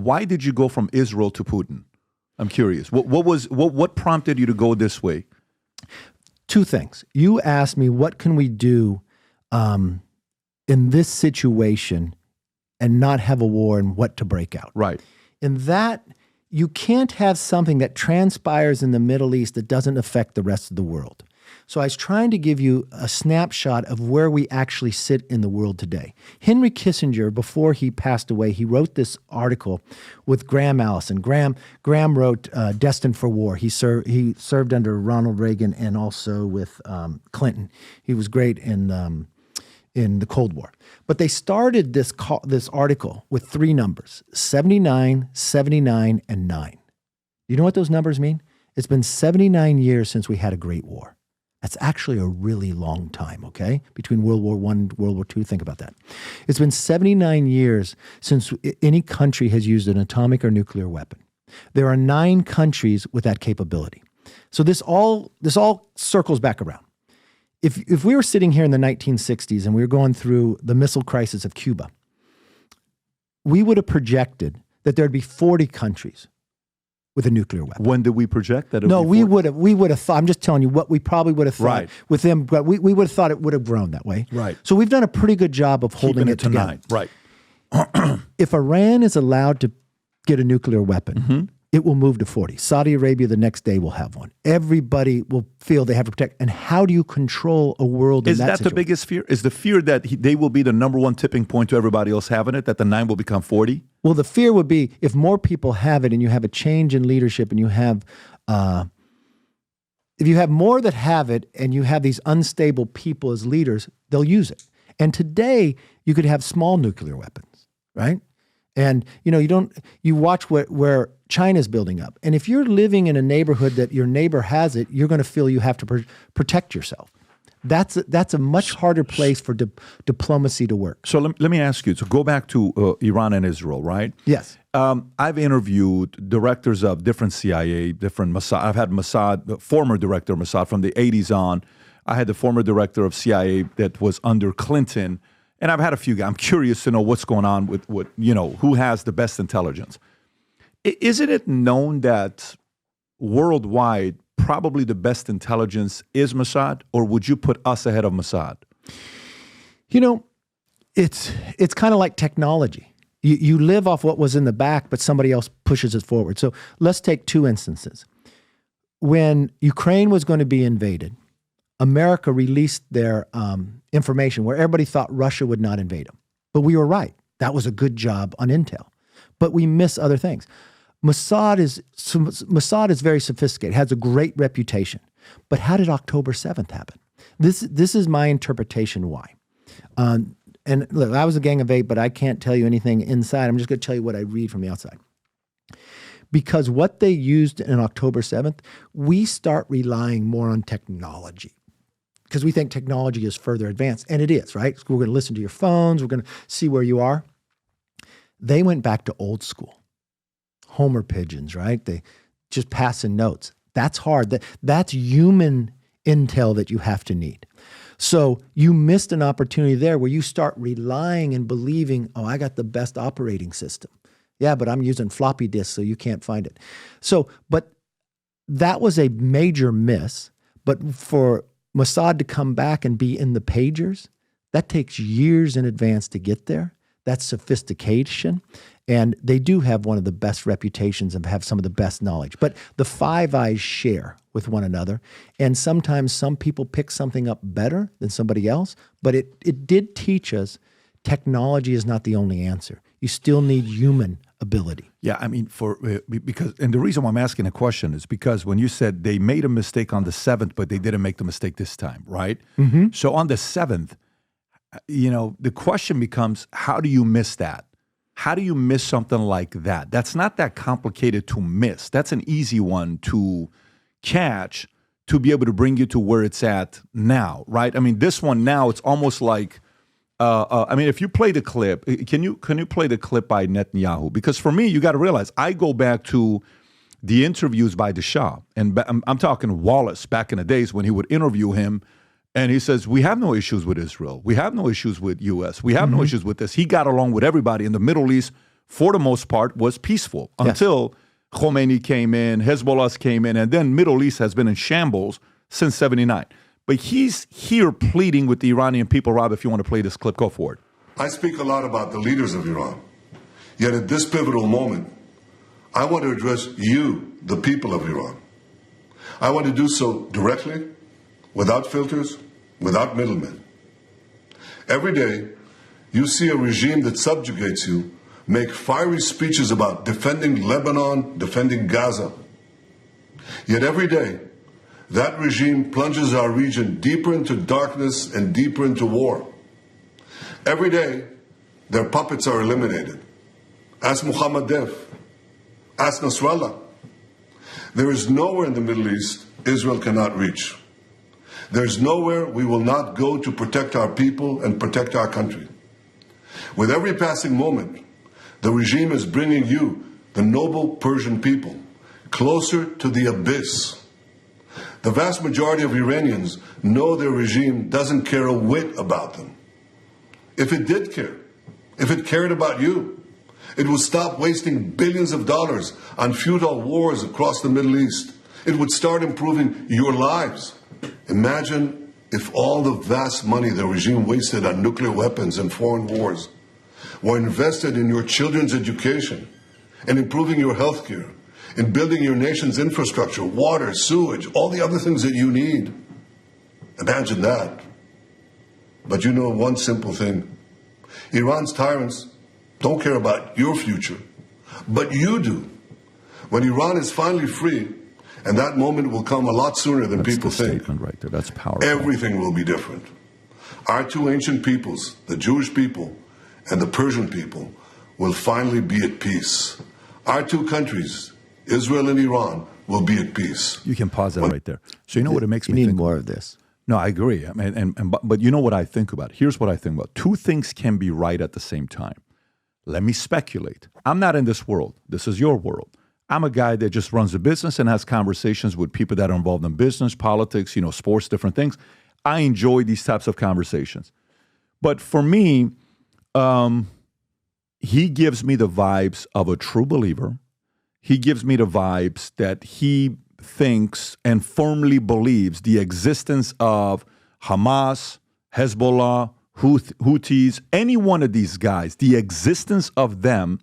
why did you go from Israel to Putin? I'm curious. What prompted you to go this way? Two things. You asked me, what can we do in this situation and not have a war and what to break out? Right. In that, you can't have something that transpires in the Middle East that doesn't affect the rest of the world. So I was trying to give you a snapshot of where we actually sit in the world today. Henry Kissinger, before he passed away, he wrote this article with Graham Allison. Graham wrote Destined for War. He served under Ronald Reagan and also with Clinton. He was great in the Cold War. But they started this article with three numbers, 79, 79, and 9. You know what those numbers mean? It's been 79 years since we had a great war. That's actually a really long time, okay? Between World War I and World War II, think about that. It's been 79 years since any country has used an atomic or nuclear weapon. There are 9 countries with that capability. So this all circles back around. If we were sitting here in the 1960s and we were going through the missile crisis of Cuba, we would have projected that there'd be 40 countries with a nuclear weapon. When did we project that? No, we would have thought, I'm just telling you what we probably would have thought with them, but we would have thought it would have grown that way. Right. So we've done a pretty good job of holding it together. 9. Right. If Iran is allowed to get a nuclear weapon, it will move to 40. Saudi Arabia the next day will have one. Everybody will feel they have to protect. And how do you control a world in that situation? Is that the biggest fear? Is the fear that they will be the number one tipping point to everybody else having it, that the 9 will become 40? Well, the fear would be if more people have it and you have a change in leadership and you have, if you have more that have it and you have these unstable people as leaders, they'll use it. And today you could have small nuclear weapons, right? And you watch where China's building up. And if you're living in a neighborhood that your neighbor has it, you're going to feel you have to protect yourself. That's a much harder place for diplomacy to work. So let me ask you, so go back to Iran and Israel, right? Yes. I've interviewed directors of different CIA, different Mossad. I've had Mossad, former director of Mossad from the 80s on. I had the former director of CIA that was under Clinton. And I've had a few guys. I'm curious to know what's going on with who has the best intelligence. Isn't it known that worldwide, probably the best intelligence is Mossad, or would you put us ahead of Mossad? It's kind of like technology. You live off what was in the back, but somebody else pushes it forward. So let's take 2 instances. When Ukraine was going to be invaded, America released their information where everybody thought Russia would not invade them. But we were right. That was a good job on intel. But we miss other things. Mossad is very sophisticated, has a great reputation. But how did October 7th happen? This is my interpretation why. And look, I was a Gang of 8, but I can't tell you anything inside. I'm just going to tell you what I read from the outside. Because what they used in October 7th, we start relying more on technology. Because we think technology is further advanced. And it is, right? We're going to listen to your phones. We're going to see where you are. They went back to old school. Homer pigeons, right? They just passing notes. That's hard. That's human intel that you have to need. So you missed an opportunity there where you start relying and believing, oh, I got the best operating system. Yeah, but I'm using floppy disks, so you can't find it. So, but that was a major miss. But for Mossad to come back and be in the pagers, that takes years in advance to get there. That's sophistication. And they do have one of the best reputations and have some of the best knowledge. But the Five Eyes share with one another. And sometimes some people pick something up better than somebody else. But it did teach us technology is not the only answer. You still need human ability. Yeah, I mean, and the reason why I'm asking the question is because when you said they made a mistake on the 7th, but they didn't make the mistake this time, right? Mm-hmm. So on the 7th, the question becomes, how do you miss that? How do you miss something like that? That's not that complicated to miss. That's an easy one to catch to be able to bring you to where it's at now, right? I mean, this one now, it's almost like, if you play the clip, can you play the clip by Netanyahu? Because for me, you got to realize, I go back to the interviews by the Shah, and I'm talking Wallace back in the days when he would interview him, and he says, we have no issues with Israel. We have no issues with U.S. We have no issues with this. He got along with everybody in the Middle East for the most part, was peaceful until Khomeini came in, Hezbollah came in, and then Middle East has been in shambles since 79. But he's here pleading with the Iranian people. Rob, if you want to play this clip, go for it. I speak a lot about the leaders of Iran. Yet at this pivotal moment, I want to address you, the people of Iran. I want to do so directly, without filters, without middlemen. Every day, you see a regime that subjugates you make fiery speeches about defending Lebanon, defending Gaza. Yet every day, that regime plunges our region deeper into darkness and deeper into war. Every day, their puppets are eliminated. Ask Mohammed Dev. Ask Nasrallah. There is nowhere in the Middle East Israel cannot reach. There's nowhere we will not go to protect our people and protect our country. With every passing moment, the regime is bringing you, the noble Persian people, closer to the abyss. The vast majority of Iranians know their regime doesn't care a whit about them. If it did care, if it cared about you, it would stop wasting billions of dollars on futile wars across the Middle East. It would start improving your lives. Imagine if all the vast money the regime wasted on nuclear weapons and foreign wars were invested in your children's education and improving your health care, in building your nation's infrastructure, water, sewage, all the other things that you need. Imagine that. But you know one simple thing. Iran's tyrants don't care about your future, but you do. When Iran is finally free, and that moment will come a lot sooner than people think. Statement right there. That's powerful. Everything will be different. Our two ancient peoples, the Jewish people and the Persian people, will finally be at peace. Our two countries, Israel and Iran, will be at peace. You can pause that right there. So you know what it makes me need think? more of this. No, I agree. I mean, but you know what I think about? Here's what I think about. Two things can be right at the same time. Let me speculate. I'm not in this world. This is your world. I'm a guy that just runs a business and has conversations with people that are involved in business, politics, sports, different things. I enjoy these types of conversations. But for me, he gives me the vibes of a true believer. He gives me the vibes that he thinks and firmly believes the existence of Hamas, Hezbollah, Houthis, any one of these guys, the existence of them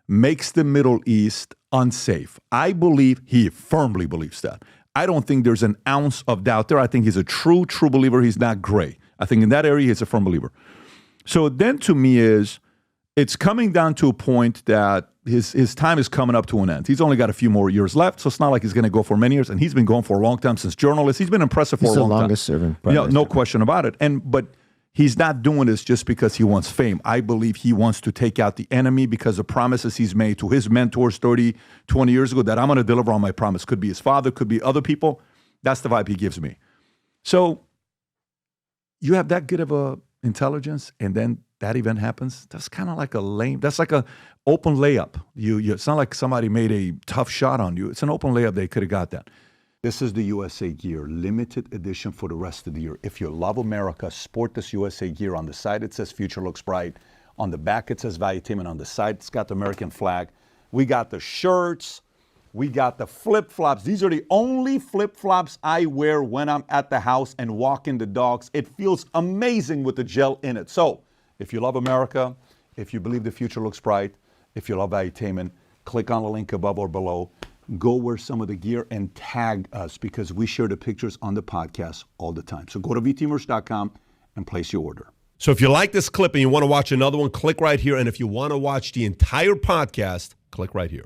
makes the Middle East unsafe. I believe he firmly believes that. I don't think there's an ounce of doubt there. I think he's a true believer. He's not gray. I think in that area, he's a firm believer. So then to me it's coming down to a point that his time is coming up to an end. He's only got a few more years left, so it's not like he's going to go for many years. And he's been going for a long time since journalist. He's been impressive for a long time. He's the longest serving prime minister. No question about it. But he's not doing this just because he wants fame. I believe he wants to take out the enemy because of promises he's made to his mentors 30, 20 years ago that I'm going to deliver on my promise. Could be his father, could be other people. That's the vibe he gives me. So you have that good of a intelligence, and then that event happens. That's kind of like that's like a open layup. It's not like somebody made a tough shot on you. It's an open layup. They could have got that. This is the USA gear, limited edition for the rest of the year. If you love America, sport this USA gear. On the side, it says Future Looks Bright. On the back, it says Valuetainment. On the side, it's got the American flag. We got the shirts. We got the flip-flops. These are the only flip-flops I wear when I'm at the house and walking the dogs. It feels amazing with the gel in it. So if you love America, if you believe the future looks bright, if you love Valuetainment, click on the link above or below. Go wear some of the gear and tag us because we share the pictures on the podcast all the time. So go to vtmerch.com and place your order. So if you like this clip and you want to watch another one, click right here. And if you want to watch the entire podcast, click right here.